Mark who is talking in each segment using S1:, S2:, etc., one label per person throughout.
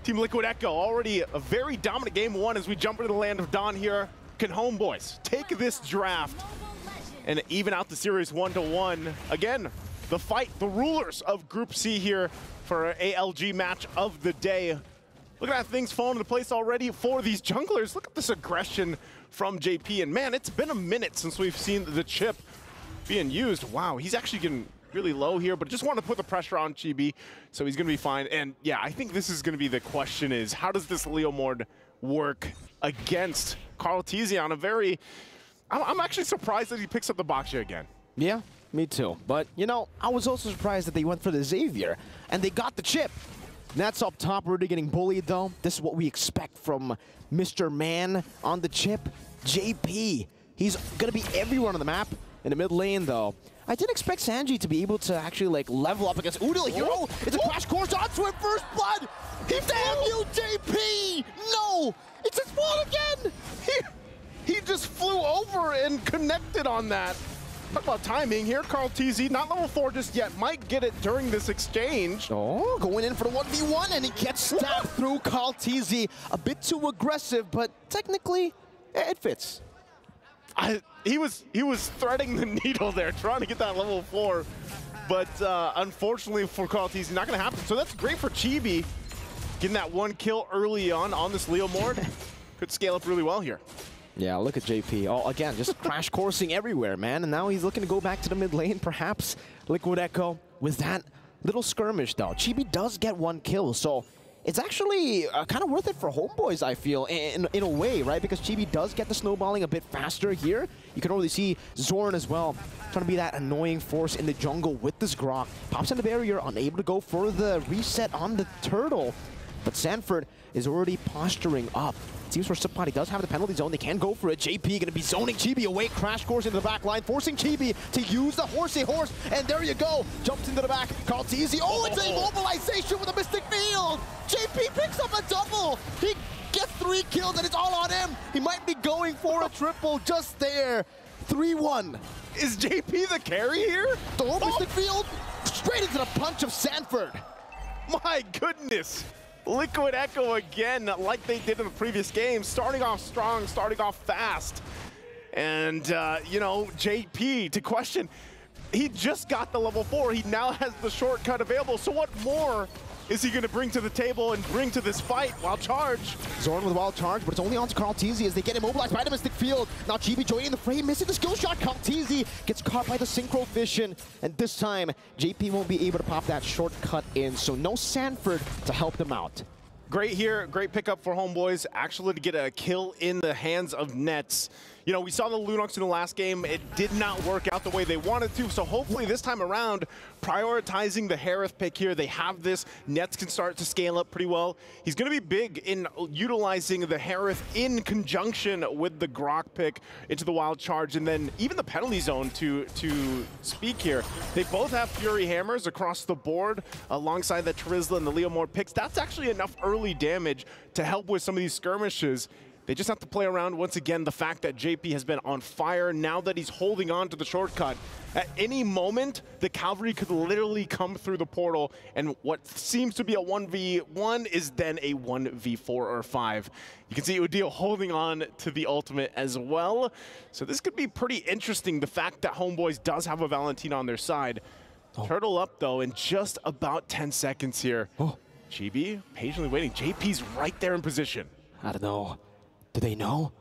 S1: Team Liquid Echo already a very dominant game one as we jump into the land of Dawn here. Can Homeboys take this draft and even out the series 1-1? Again, the fight, the rulers of Group C here for an ALG match of the day. Look at that, things falling into place already for these junglers. Look at this aggression from JP. And man, it's been a minute since we've seen the chip being used. Wow, he's actually getting really low here, but just want to put the pressure on Chibi, so he's going to be fine. And yeah, I think this is going to be the question is, how does this Leomord work against Karl'Tezi on a very... I'm actually surprised that he picks up the Boxia again.
S2: Yeah, me too. But, you know, I was also surprised that they went for the Xavier, and they got the chip. Nets up top, really getting bullied, though. This is what we expect from Mr. Man on the chip. JP, he's going to be everywhere on the map. In the mid lane, though, I didn't expect Sanji to be able to actually, like, level up against Udil here. Oh, it's a crash course onto him, first blood! Damn you, JP! No! It's his fault again!
S1: He just flew over and connected on that. Talk about timing here. Karl'Tezi, not level 4 just yet, might get it during this exchange.
S2: Oh, going in for the 1v1, and he gets stabbed through Karl'Tezi. A bit too aggressive, but technically, it fits.
S1: He was threading the needle there, trying to get that level 4. But unfortunately for Karl'Tezi, not going to happen. So that's great for Chibi. Getting that one kill early on this Leomord. Could scale up really well here.
S2: Yeah, look at JP. Oh, again, just crash coursing everywhere, man. And now he's looking to go back to the mid lane, perhaps. Liquid Echo with that little skirmish, though. Chibi does get one kill, so it's actually kind of worth it for Homeboys, I feel, in a way, right? Because Chibi does get the snowballing a bit faster here. You can already see Zorn as well, trying to be that annoying force in the jungle with this Grok. Pops in the barrier, unable to go for the reset on the turtle. But Sanford is already posturing up. Seems for Subpot, he does have the penalty zone. They can go for it. JP going to be zoning Chibi away. Crash course into the back line, forcing Chibi to use the horsey horse. And there you go. Jumps into the back. Karl'Tezi. Oh, it's a mobilization with a Mystic Field. JP picks up a double. He gets 3 kills and it's all on him. He might be going for a triple just there. 3-1.
S1: Is JP the carry here?
S2: The Mystic Field straight into the punch of Sanford.
S1: My goodness. Liquid Echo again, like they did in the previous game, starting off strong, starting off fast. And, you know, JP, to question, he just got the level 4. He now has the shortcut available. So what more is he going to bring to the table and bring to this fight? Wild Charge.
S2: Zorn with Wild Charge, but it's only on to Karl'Tezi as they get immobilized by the Mystic Field. Now Chibi joining the frame, missing the skill shot. Karl'Tezi gets caught by the Synchro Vision, and this time JP won't be able to pop that shortcut in, so no Sanford to help them out.
S1: Great here, great pickup for Homeboys, actually to get a kill in the hands of Nets. You know, we saw the Lunox in the last game. It did not work out the way they wanted to, so hopefully this time around, prioritizing the Harith pick here. They have this. Nets can start to scale up pretty well. He's going to be big in utilizing the Harith in conjunction with the Grok pick into the Wild Charge, and then even the penalty zone to speak here. They both have Fury Hammers across the board alongside the Terizla and the Leomord picks. That's actually enough early damage to help with some of these skirmishes. They just have to play around once again the fact that JP has been on fire now that he's holding on to the shortcut. At any moment, the cavalry could literally come through the portal, and what seems to be a 1v1 is then a 1v4 or 5. You can see Udil holding on to the ultimate as well. So this could be pretty interesting, the fact that Homeboys does have a Valentina on their side. Turtle up, though, in just about 10 seconds here. Chibi patiently waiting. JP's right there in position.
S2: I don't know. Do they know?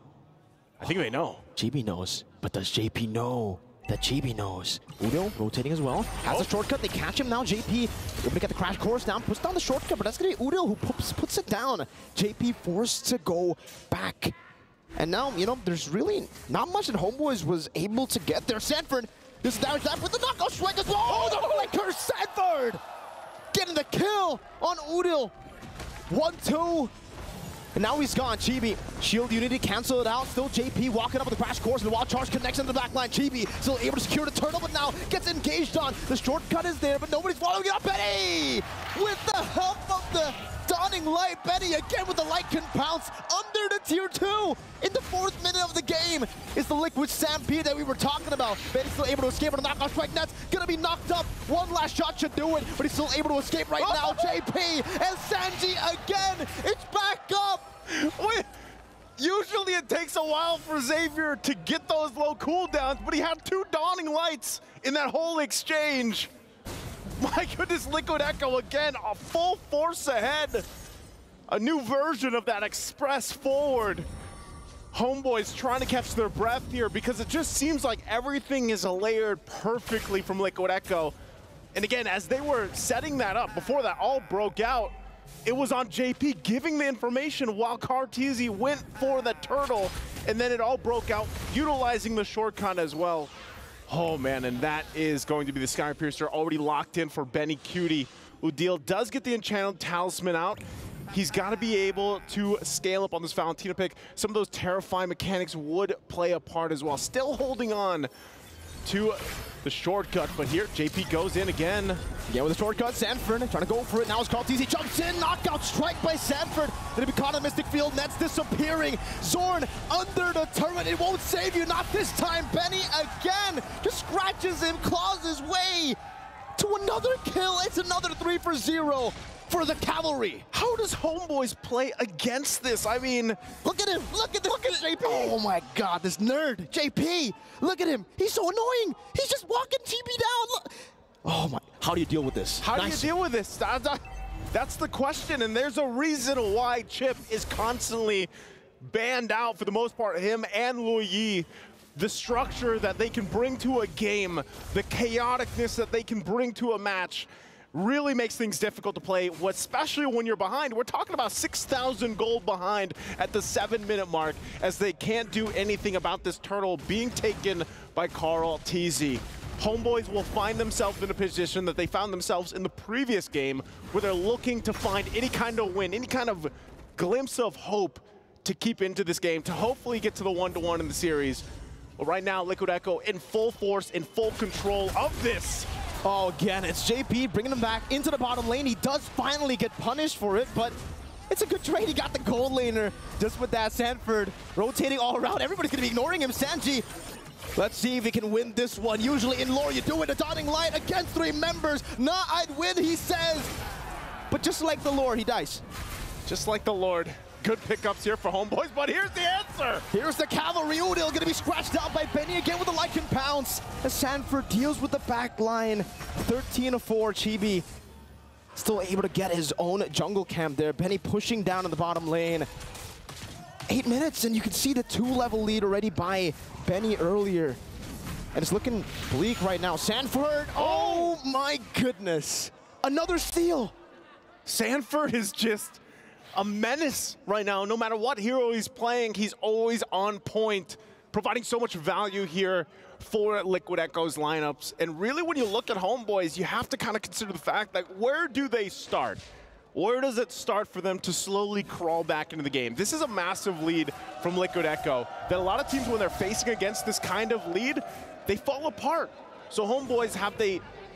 S1: I think they know.
S2: Chibi knows, but does JP know that Chibi knows? Udil rotating as well. Has a shortcut. They catch him now. JP able to get the crash course down. Puts down the shortcut, but that's going to be Udil who puts it down. JP forced to go back. And now, you know, there's really not much that Homeboys was able to get there. Sanford, this is damage that with the knockout strike as well. Oh, the flicker, Sanford! Getting the kill on Udil. 1-2. And now he's gone. Chibi, shield unity, cancel it out. Still JP walking up with the crash course, and the Wild Charge connects into the back line. Chibi still able to secure the turtle, but now gets engaged on. The shortcut is there, but nobody's following it up. Benny! With the help of the Dawning Light, Benny again with the light can pounce under the tier 2. In the 4th minute of the game is the Liquid Stampede that we were talking about. Benny's still able to escape on a knockout strike. Nets gonna be knocked up. One last shot should do it, but he's still able to escape right now. JP and Sanji again
S1: maybe it takes a while for Xavier to get those low cooldowns, but he had 2 Dawning Lights in that whole exchange. My goodness, Liquid Echo again, a full force ahead. A new version of that express forward. Homeboys trying to catch their breath here because it just seems like everything is layered perfectly from Liquid Echo. And again, as they were setting that up, before that all broke out, it was on JP giving the information while Karteezy went for the turtle, and then it all broke out, utilizing the shortcut as well. Oh man, and that is going to be the Skypiercer already locked in for Benny Cutie. Udil does get the Enchanted Talisman out. He's got to be able to scale up on this Valentina pick. Some of those terrifying mechanics would play a part as well. Still holding on to the shortcut, but here JP goes in again.
S2: Yeah, with the shortcut, Sanford trying to go for it. Now it's Karteezy, jumps in, knockout strike by Sanford. Gonna be caught in the Mystic Field, Nets disappearing. Zorn under the turret, it won't save you, not this time. Benny again, just scratches him, claws his way to another kill. It's another 3 for 0 for the Cavalry.
S1: How does Homeboys play against this? I mean,
S2: look at him, look at JP. Oh my God, this nerd, JP. Look at him, he's so annoying. He's just walking TP down. Look. Oh my, how do you deal with this?
S1: How do you deal with this? That's the question, and there's a reason why Chip is constantly banned out for the most part, him and Luyi. The structure that they can bring to a game, the chaoticness that they can bring to a match, really makes things difficult to play, especially when you're behind. We're talking about 6,000 gold behind at the 7-minute mark, as they can't do anything about this turtle being taken by Karteezy. Homeboys will find themselves in a position that they found themselves in the previous game, where they're looking to find any kind of win, any kind of glimpse of hope to keep into this game, to hopefully get to the 1-1 in the series. But right now, Liquid Echo in full force, in full control of this.
S2: Oh, again, it's JP bringing him back into the bottom lane. He does finally get punished for it, but it's a good trade. He got the gold laner just with that. Sanford rotating all around. Everybody's going to be ignoring him. Sanji, let's see if he can win this one. Usually in lore, you do it. A Dawning Light against 3 members. Nah, I'd win, he says. But just like the Lord, he dies.
S1: Just like the Lord. Good pickups here for Homeboys, but here's the answer.
S2: Here's the Cavalry. Udil going to be scratched out by Benny again with a Lycan Pounce. As Sanford deals with the back line. 13-4, Chibi still able to get his own jungle camp there. Benny pushing down in the bottom lane. 8 minutes, and you can see the 2-level lead already by Benny earlier. And it's looking bleak right now. Sanford, oh my goodness. Another steal.
S1: Sanford is just a menace right now. No matter what hero he's playing, he's always on point, providing so much value here for Liquid Echo's lineups. And really, when you look at Homeboys, you have to kind of consider the fact that where do they start? Where does it start for them to slowly crawl back into the game? This is a massive lead from Liquid Echo that a lot of teams, when they're facing against this kind of lead, they fall apart. So Homeboys,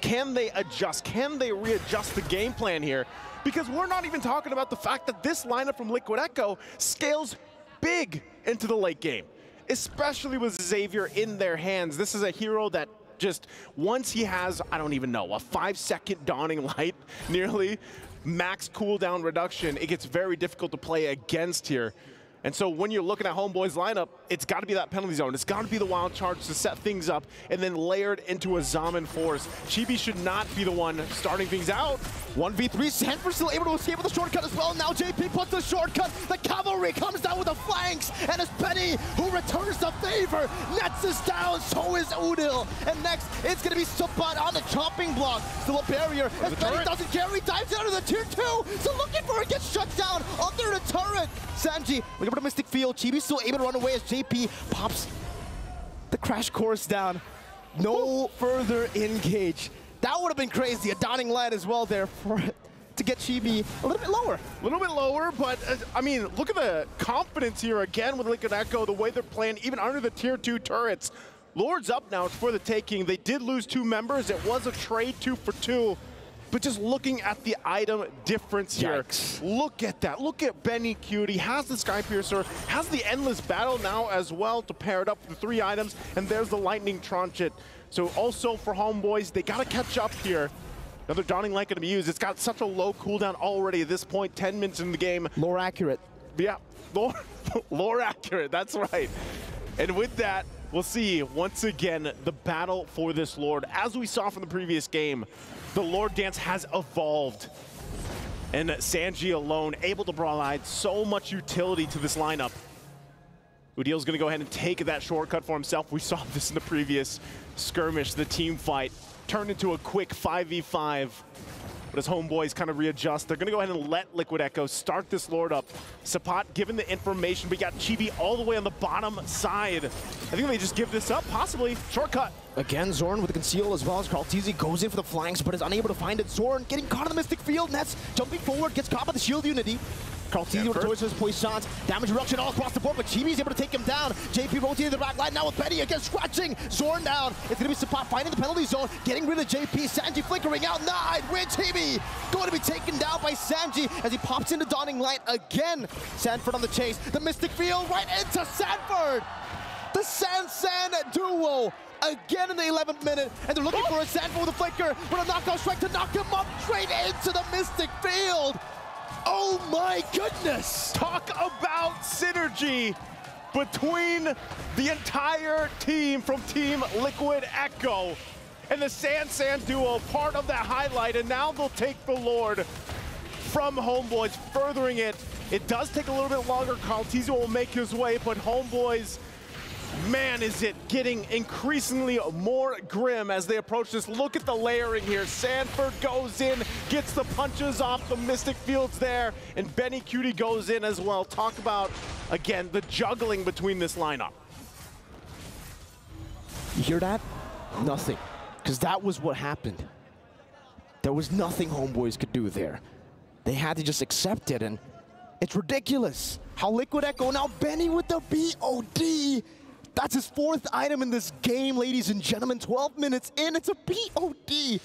S1: can they adjust? Can they readjust the game plan here? Because we're not even talking about the fact that this lineup from Liquid Echo scales big into the late game, especially with Xavier in their hands. This is a hero that just, once he has, I don't even know, a 5-second Dawning Light, nearly max cooldown reduction, it gets very difficult to play against here. And so when you're looking at Homeboys' lineup, it's got to be that penalty zone. It's got to be the wild charge to set things up and then layered into a Zaman force. Chibi should not be the one starting things out.
S2: 1v3, Sanford still able to escape with the shortcut as well. Now JP puts the shortcut. The Cavalry comes down with the flanks, and it's Benny who returns the favor. Nets is down, so is Udil. And next, it's going to be Supat on the chopping block. Still a barrier, as Benny doesn't care. He dives out of the tier 2. So looking for it, gets shut down under the turret. Sanji, looking for the Mystic Field. Chibi still able to run away as JP pops the crash course down. No further engage. That would have been crazy. A Dawning Light as well there to get Chibi a little bit lower.
S1: A little bit lower, but I mean, look at the confidence here again with Liquid Echo, the way they're playing, even under the tier 2 turrets. Lord's up now, it's for the taking. They did lose 2 members. It was a trade 2 for 2. But just looking at the item difference here,
S2: Yikes.
S1: Look at that. Look at Benny Cutie, has the Skypiercer, has the Endless Battle now as well to pair it up with the 3 items, and there's the Lightning Trunchet. So also for Homeboys, they got to catch up here. Another Dawning Light going to be used. It's got such a low cooldown already at this point, 10 minutes in the game.
S2: More accurate.
S1: Yeah, lore accurate, that's right. And with that, we'll see, once again, the battle for this Lord. As we saw from the previous game, the Lord dance has evolved. And Sanji alone, able to provide so much utility to this lineup. Udill's gonna go ahead and take that shortcut for himself. We saw this in the previous skirmish, the team fight. Turned into a quick 5v5. But as Homeboys kind of readjust, they're going to go ahead and let Liquid Echo start this Lord up. Sapat given the information. We got Chibi all the way on the bottom side. I think they just give this up, possibly. Shortcut.
S2: Again, Zorn with the conceal as well as Karl'Tezi goes in for the flanks, but is unable to find it. Zorn getting caught in the Mystic Field. Nets jumping forward, gets caught by the shield unity. Karl'Tezi with the choice of his poisons. Damage reduction all across the board, but Chibi's able to take him down. JP rotating the back line now with Benny again, scratching Zorn down. It's going to be Sapat finding the penalty zone, getting rid of JP. Sanji flickering out, Nide with Chibi. Going to be taken down by Sanji as he pops into Dawning Light again. Sanford on the chase. The Mystic Field right into Sanford. The San duo. Again in the 11th minute, and they're looking for a Sanford with a flicker, with a knockout strike to knock him up straight into the Mystic Field. Oh my goodness!
S1: Talk about synergy between the entire team from Team Liquid Echo and the San duo, part of that highlight, and now they'll take the Lord from Homeboys, furthering it. It does take a little bit longer. Karl'Tezi will make his way, but Homeboys, man, is it getting increasingly more grim as they approach this. Look at the layering here. Sanford goes in, gets the punches off the Mystic Fields there, and Benny Cutie goes in as well. Talk about, again, the juggling between this lineup.
S2: You hear that? Nothing. Because that was what happened. There was nothing Homeboys could do there. They had to just accept it, and it's ridiculous. How Liquid Echo, now Benny with the BOD. That's his 4th item in this game, ladies and gentlemen. 12 minutes in, it's a BOD.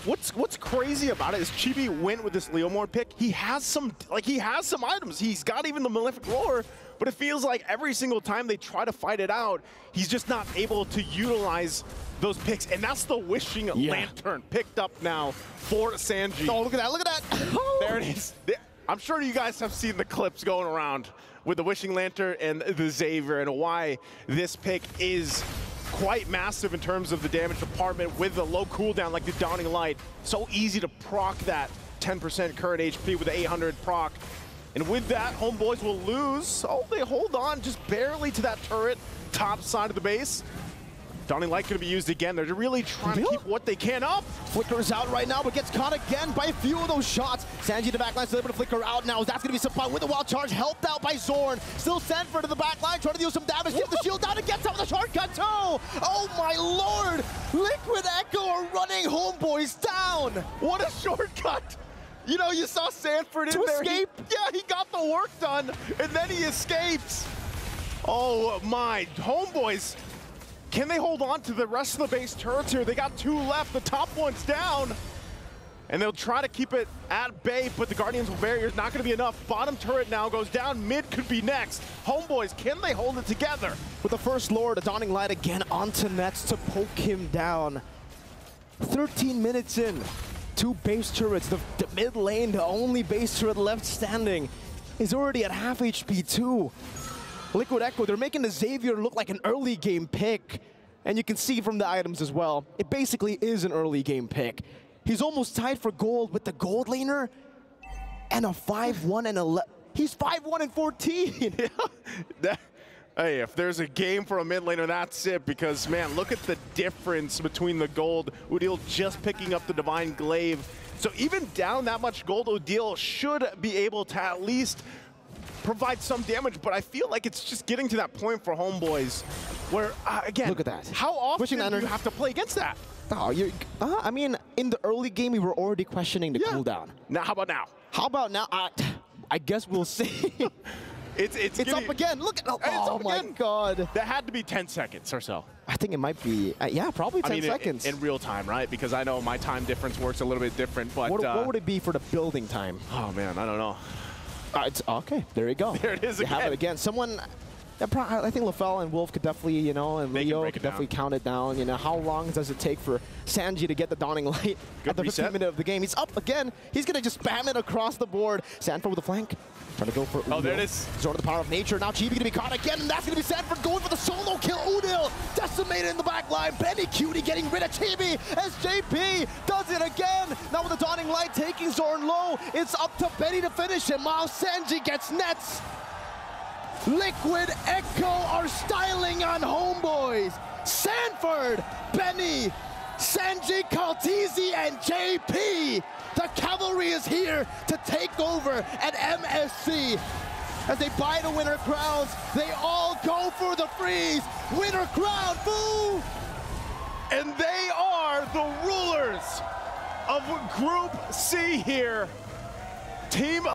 S1: What's crazy about it is Chibi went with this Leomord pick. He has some items. He's got even the Malefic Roar, but it feels like every single time they try to fight it out, he's just not able to utilize those picks. And that's the Wishing Lantern picked up now for Sanji.
S2: Oh, look at that, look at that.
S1: There it is. I'm sure you guys have seen the clips going around with the Wishing Lantern and the Xavier, and why this pick is quite massive in terms of the damage department with the low cooldown like the Dawning Light. So easy to proc that 10% current HP with the 800 proc. And with that, Homeboys will lose. Oh, they hold on just barely to that turret, top side of the base. Dawning Light going to be used again. They're really trying to keep what they can up.
S2: Flicker is out right now, but gets caught again by a few of those shots. Sanji the back line still able to flicker out now. That's going to be Sapat with the wild charge, helped out by Zorn. Still Sanford in the back line, trying to deal some damage. Gets the shield down and gets out with the shortcut too. Oh my lord! Liquid Echo are running Homeboys down.
S1: What a shortcut! You know, you saw Sanford in there.
S2: Escape?
S1: He got the work done, and then he escapes. Oh my, Homeboys. Can they hold on to the rest of the base turrets here? They got 2 left, the top one's down. And they'll try to keep it at bay, but the Guardian's barrier's not gonna be enough. Bottom turret now goes down, mid could be next. Homeboys, can they hold it together?
S2: With the first Lord, a Dawning Light again onto Nets to poke him down. 13 minutes in, 2 base turrets. The mid lane, the only base turret left standing, is already at half HP too. Liquid Echo, they're making the Xavier look like an early game pick. And you can see from the items as well, it basically is an early game pick. He's almost tied for gold with the gold laner and a 5-1 and 11. He's 5-1 and 14.
S1: Hey, if there's a game for a mid laner, that's it. Because, man, look at the difference between the gold. Udil just picking up the Divine Glaive. So even down that much gold, Udil should be able to at least provide some damage, but I feel like it's just getting to that point for Homeboys where, again,
S2: look at that.
S1: How often do you have to play against that?
S2: Oh, I mean, in the early game, we were already questioning the cooldown.
S1: Now, how about now?
S2: How about now? I guess we'll see. It's up again. Look at oh my god.
S1: That had to be 10 seconds or so.
S2: I think it might be, yeah, probably 10 seconds.
S1: In real time, right? Because I know my time difference works a little bit different, but...
S2: What would it be for the building time?
S1: Oh, man, I don't know.
S2: It's okay. There you go.
S1: There it is
S2: you
S1: again.
S2: have it again. Someone I think LaFell and Wolf could definitely, you know, and Leo could definitely count it down. You know, how long does it take for Sanji to get the Dawning Light at the 15th minute of the game? He's up again. He's going to just spam it across the board. Sanford with the flank. Trying to go for Udil.
S1: Oh, there it is.
S2: Zone of the power of nature. Now Chibi going to be caught again, and that's going to be Sanford going for the solo kill. Udil decimated in the back line. Benny Cutie getting rid of Chibi as JP does it again. Now with the Dawning Light taking Zorn low, it's up to Benny to finish him. While Sanji gets nets. Liquid Echo are styling on Homeboys. Sanford, Benny, Sanji, Kaltizi, and JP. The cavalry is here to take over at MSC. As they buy the winner crowns, they all go for the freeze. Winner crown, boo!
S1: And they are the rulers of Group C here. Team